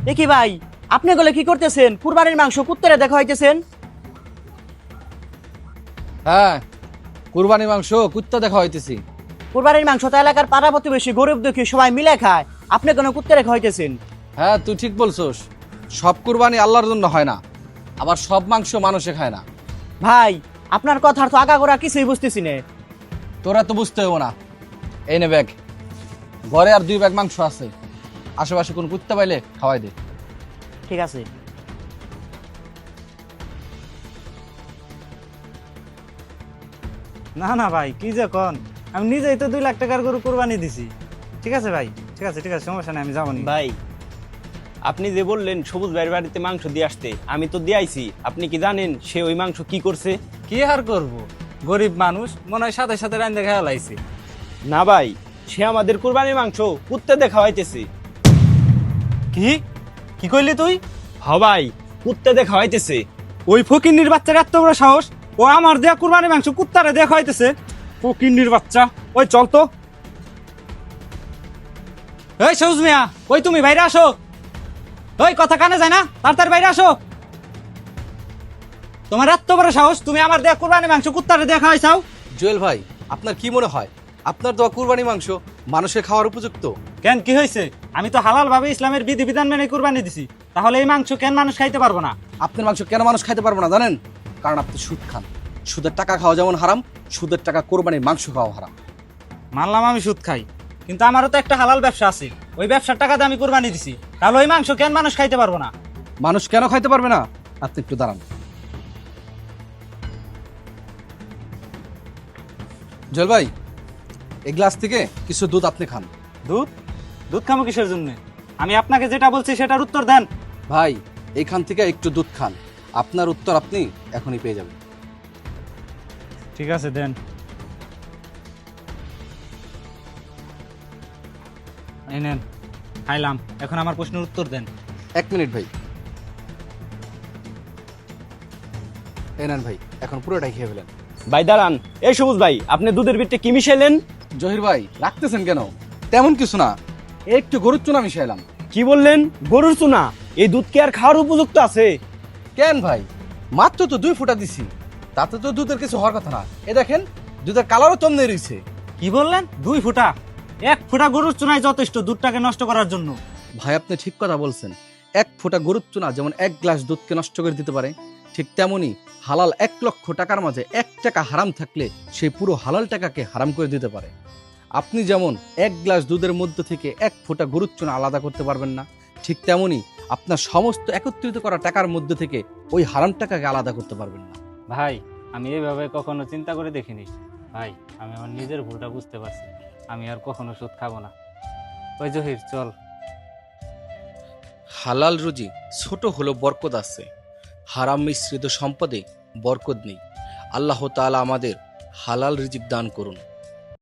দেখি ভাই, আপনি গুলো কি করতেছেন? কুরবানির মাংস কুত্তারে দেখা হইতেছেন। হ্যাঁ, কুরবানি মাংস কুত্তা দেখা হইতেছি। কুরবানির মাংস তো এলাকার পাড়া প্রতিবেশী গরিব দুঃখী সবাই মিলে খায়, আপনি কোনো কুত্তা রেখা হইতেছেন। হ্যাঁ, তুই ঠিক বলছোস। সব কুরবানি আল্লাহর জন্য হয় না, আবার সব মাংস মানুষে খায় না। ভাই, আপনার কথার তো আগাগোড়া কিছুই বুঝতেছি না। তোরা তো বুঝতে হবো না। এই নে ব্যাগ, ঘরে আর 2 ব্যাগ মাংস আছে। আশেপাশে কোন কুত্তা পাইলে খাওয়াই দে। ঠিক আছে। না না ভাই, কি যে কন, আমি নিজেই তো 2 লাখ টাকার গরু কোরবানি দিছি। ঠিক আছে ভাই, ঠিক আছে সমস্যা নেই, আমি যাবো নি। ভাই, আপনি যে বললেন সবুজ ভাইয়ের বাড়িতে মাংস দিয়ে আসতে, আমি তো দিয়ে আইছি। আপনি কি জানেন সে ওই মাংস কি করছে? কি আর করবো, গরিব মানুষ মনে হয় সাথে সাথে রান্দে খেয়াল আইছে। না ভাই, সে আমাদের কুরবানির মাংস কুত্তে দেখা হইতেছে। কি কি কইলি তুই? হ ভাই, কুত্তে দেখা হইতেছে। ওই ফকিন্নির বাচ্চার এত বড় সাহস, ও আমার দেয়া কুরবানি মাংস কুত্তারে দেখা হইতেছে। ফকিন্নির বাচ্চা, ওই চল তো। এই সবুজ মিয়া, ওই তুমি বাইরে আসো। ওই কথা কানে যায় না, তাড়াতাড়ি বাইরে আসো। তোমার এত বড় সাহস, তুমি আমার দেয়া কুরবানি মাংস কুত্তারে দেখা হইছাও? জুয়েল ভাই, আপনার কি মনে হয় আপনার দেওয়া কুরবানি মাংস মানুষের খাওয়ার উপযুক্ত? কেন, কি হয়েছে? আমি তো হালাল ভাবে ইসলামের বিধি বিধান মেনে কুরবানি দিছি, তাহলে এই মাংস কেন মানুষ খাইতে পারবো না? আপনার মাংস কেন মানুষ খাইতে পারবো না জানেন? কারণ আপনি সুদ খান। সুদের টাকা খাওয়া যেমন হারাম, সুদের টাকা কোরবানির মাংস খাওয়া হারাম। মানলাম আমি সুদ খাই, কিন্তু আমারও তো একটা হালাল ব্যবসা আছে, ওই ব্যবসার টাকাতে আমি কুরবানি দিছি, তাহলে ওই মাংস কেন মানুষ খাইতে পারবো না? মানুষ কেন খাইতে পারবে না? আপনি একটু দাঁড়ান। জল ভাই, এই গ্লাস থেকে কিছু দুধ আপনি খান। দুধ? দুধ খামো কিসের জন্য? আমি আপনাকে যেটা বলছি সেটার উত্তর দেন। ভাই, এইখান থেকে একটু দুধ খান, আপনার উত্তর আপনি এখনই পেয়ে যাবেন। ঠিক আছে, দেন। এই নেন, খাইলাম, এখন আমার প্রশ্নের উত্তর দেন। 1 মিনিট ভাই। এই নেন ভাই, এখন পুরোটাই খেয়ে ফেলেন। ভাই দাঁড়ান, এই সবুজ ভাই, আপনি দুধের ভিতরে কি মিশাইলেন? জহির ভাই, রাখতেছেন কেন? তেমন কিছু না, একটু গরুর চুনা মিশাইলাম। কি বললেন? গরুর চুনা? এই দুধ কি আর খাওয়ার উপযুক্ত আছে? কেন ভাই, মাত্র তো 2 ফোঁটা দিছি, তাতে তো দুধের কিছু হওয়ার কথা না। এ দেখেন, দুধের কালারও চমনে রয়েছে। কি বললেন? 2 ফুটা? 1 ফুটা গরুর চুনাই যথেষ্ট দুধটাকে নষ্ট করার জন্য। ভাই, আপনি ঠিক কথা বলছেন। 1 ফোঁটা গরুর চুনা যেমন 1 গ্লাস দুধকে নষ্ট করে দিতে পারে, ঠিক তেমনি হালাল 1 লক্ষ টাকার মাঝে 1 টাকা হারাম থাকলে সেই পুরো হালাল টাকাকে হারাম করে দিতে পারে। আপনি যেমন 1 গ্লাস দুধের মধ্যে থেকে 1 ফোঁটা গরুর চুনা আলাদা করতে পারবেন না, ঠিক তেমনি আপনার সমস্ত একত্রিত করা টাকার মধ্যে থেকে ওই হারাম টাকাকে আলাদা করতে পারবেন না। ভাই, আমি এইভাবে কখনো চিন্তা করে দেখিনি। ভাই, আমি আমার নিজের ভুলটা বুঝতে পারছি, আমি আর কখনো সুদ খাবো না। ওই জহির, চল। হালাল রুজি ছোট হলেও বরকত আছে, হারাম মিশ্রিত সম্পদে বরকত নেই। আল্লাহ তাআলা আমাদের হালাল রিজিক দান করুন।